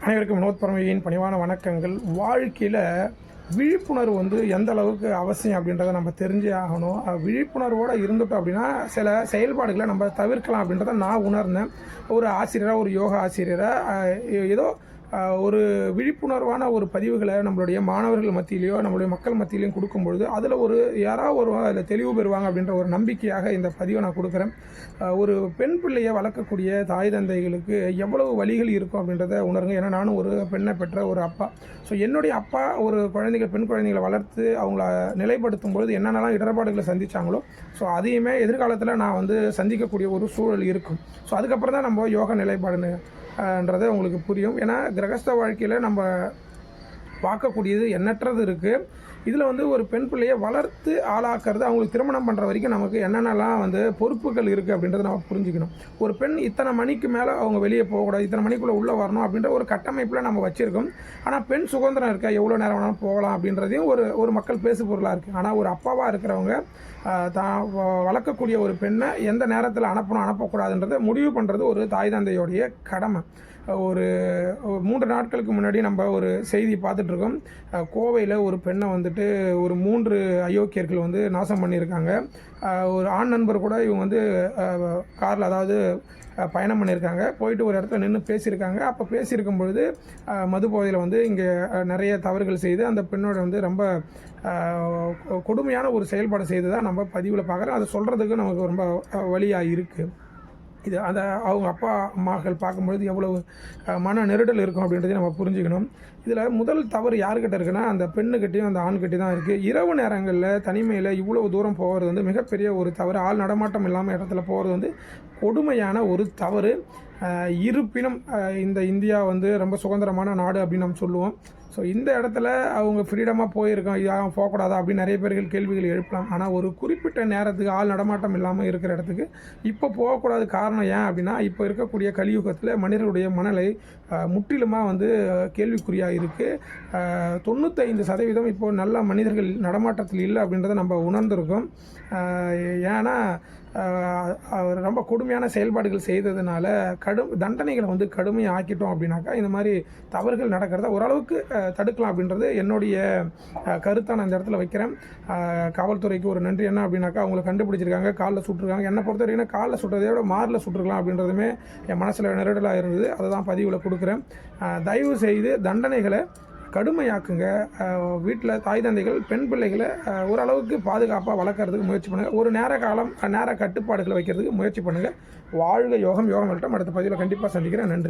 அனைவருக்கும் வினோத் பரமேயின் பணிவான வணக்கங்கள். வாழ்க்கையில் விழிப்புணர்வு எந்த அளவுக்கு அவசியம் அப்படின்றத நம்ம தெரிஞ்சே ஆகணும். விழிப்புணர்வோடு இருந்துட்டோம் அப்படின்னா சில செயல்பாடுகளை நம்ம தவிர்க்கலாம் அப்படின்றத நான் உணர்ந்தேன். ஒரு ஆசிரியராக, ஒரு யோகா ஆசிரியராக ஏதோ ஒரு விழிப்புணர்வான ஒரு பதிவுகளை நம்மளுடைய மாணவர்கள் மத்தியிலையோ நம்மளுடைய மக்கள் மத்தியிலையும் கொடுக்கும்பொழுது அதில் யாராவது அதில் தெளிவு பெறுவாங்க அப்படின்ற ஒரு நம்பிக்கையாக இந்த பதிவை நான் கொடுக்குறேன். ஒரு பெண் பிள்ளையை வளர்க்கக்கூடிய தாய் தந்தைகளுக்கு எவ்வளவு வழிகள் இருக்கும் அப்படின்றத உணருங்க. ஏன்னா நானும் ஒரு பெண்ணை பெற்ற ஒரு அப்பா. ஸோ என்னுடைய அப்பா ஒரு பெண் குழந்தைகளை வளர்த்து அவங்கள நிலைப்படுத்தும் பொழுது என்னென்னலாம் இடர்பாடுகளை சந்தித்தாங்களோ ஸோ அதையுமே எதிர்காலத்தில் நான் சந்திக்கக்கூடிய ஒரு சூழல் இருக்கும். ஸோ அதுக்கப்புறம் தான் நம்ம யோகா நிலைப்பாடுன்றதை உங்களுக்கு புரியும். ஏன்னா கிரகஸ்த வாழ்க்கையில் நம்ம பார்க்கக்கூடியது எண்ணற்றது இருக்குது. இதில் ஒரு பெண் பிள்ளையை வளர்த்து ஆளாக்குறது, அவங்களுக்கு திருமணம் பண்ணுற வரைக்கும் நமக்கு என்னென்னலாம் பொறுப்புகள் இருக்குது அப்படின்றத நம்ம புரிஞ்சுக்கணும். ஒரு பெண் இத்தனை மணிக்கு மேலே அவங்க வெளியே போகக்கூடாது, இத்தனை மணிக்குள்ளே உள்ளே வரணும் அப்படின்ற ஒரு கட்டமைப்பில் நம்ம வச்சுருக்கோம். ஆனால் பெண் சுதந்திரம் இருக்கா, எவ்வளோ நேரம் வேணாலும் போகலாம் அப்படின்றதையும் ஒரு மக்கள் பேசு பொருளாக இருக்குது. ஆனால் ஒரு அப்பாவாக இருக்கிறவங்க தான் வளர்க்கக்கூடிய ஒரு பெண்ணை எந்த நேரத்தில் அனுப்பக்கூடாதுன்றதை முடிவு பண்ணுறது ஒரு தாய் தந்தையோடைய கடமை. ஒரு 3 நாட்களுக்கு முன்னாடி நம்ம ஒரு செய்தி பார்த்துட்ருக்கோம். கோவையில் ஒரு பெண்ணை ஒரு 3 அயோக்கியர்கள் நாசம் பண்ணியிருக்காங்க. ஒரு ஆண் நண்பர் கூட இவங்க காரில், அதாவது பயணம் பண்ணியிருக்காங்க. போயிட்டு ஒரு இடத்துல நின்று பேசியிருக்காங்க. அப்போ பேசியிருக்கும் பொழுது மது போதையில் இங்கே நிறைய தவறுகள் செய்து அந்த பெண்ணோட ரொம்ப கொடுமையான ஒரு செயல்பாடு செய்து தான் நம்ம பதிவில் பார்க்குறோம். அதை சொல்கிறதுக்கு நமக்கு ரொம்ப வழியாக இருக்குது. இது அவங்க அப்பா அம்மாக்கள் பார்க்கும்பொழுது எவ்வளவு மன நெருடல் இருக்கும் அப்படின்றதையும் நம்ம புரிஞ்சுக்கணும். இதில் முதல் தவறு யாருக்கிட்ட இருக்குன்னா அந்த பெண்ணுக்கிட்டையும் அந்த ஆண்கிட்டையும் தான் இருக்குது. இரவு நேரங்களில் தனிமையில் இவ்வளவு தூரம் போகிறது மிகப்பெரிய ஒரு தவறு. ஆள் நடமாட்டம் இல்லாமல் இடத்துல போகிறது கொடுமையான ஒரு தவறு. இருப்பினும் இந்த இந்தியா ரொம்ப சுதந்திரமான நாடு அப்படின்னு நம்ம சொல்லுவோம். ஸோ இந்த இடத்துல அவங்க ஃப்ரீடமாக போயிருக்கோம், போகக்கூடாதா அப்படின்னு நிறைய பேர்கள் கேள்விகள் எழுப்பலாம். ஆனால் ஒரு குறிப்பிட்ட நேரத்துக்கு ஆள் நடமாட்டம் இல்லாமல் இருக்கிற இடத்துக்கு இப்போ போகக்கூடாது. காரணம் ஏன் அப்படின்னா, இப்போ இருக்கக்கூடிய கலியுகத்தில் மனிதர்களுடைய மனநிலை முற்றிலுமாக கேள்விக்குறியாக இருக்குது. 95% இப்போது நல்ல மனிதர்கள் நடமாட்டத்தில் இல்லை அப்படின்றத நம்ம உணர்ந்திருக்கோம். ஏன்னா ரொம்ப கொடுமையான செயல்பாடுகள் செய்ததுனால தண்டனைகளை கடுமையாக ஆக்கிட்டோம் அப்படின்னாக்கா இந்த மாதிரி தவறுகள் நடக்கிறத ஓரளவுக்கு தடுக்கலாம் அப்படின்றது என்னுடைய கருத்தை நான் இந்த இடத்துல வைக்கிறேன். காவல்துறைக்கு ஒரு நன்றி. என்ன அப்படின்னாக்கா அவங்களை கண்டுபிடிச்சிருக்காங்க, காலில் சுட்டுருக்காங்க. என்னை பொறுத்த வரைக்கும் காலில் சுட்டுறதை விட மாரில் சுட்டுருக்கலாம் அப்படின்றதுமே என் மனசில் நெருடலாக இருந்தது. அதை தான் பதிவில் கொடுக்குறேன். தயவு செய்து தண்டனைகளை கடுமையாக்குங்க. வீட்டில் தாய் தந்தைகள் பெண் பிள்ளைகளை ஓரளவுக்கு பாதுகாப்பாக வளர்க்குறதுக்கு முயற்சி பண்ணுங்கள். ஒரு நேர கட்டுப்பாடுகளை வைக்கிறதுக்கு முயற்சி பண்ணுங்கள். வாழ்க யோகம். யோகம் மட்டும் அடுத்த பதிவில் கண்டிப்பாக சந்திக்கிறேன். நன்றி.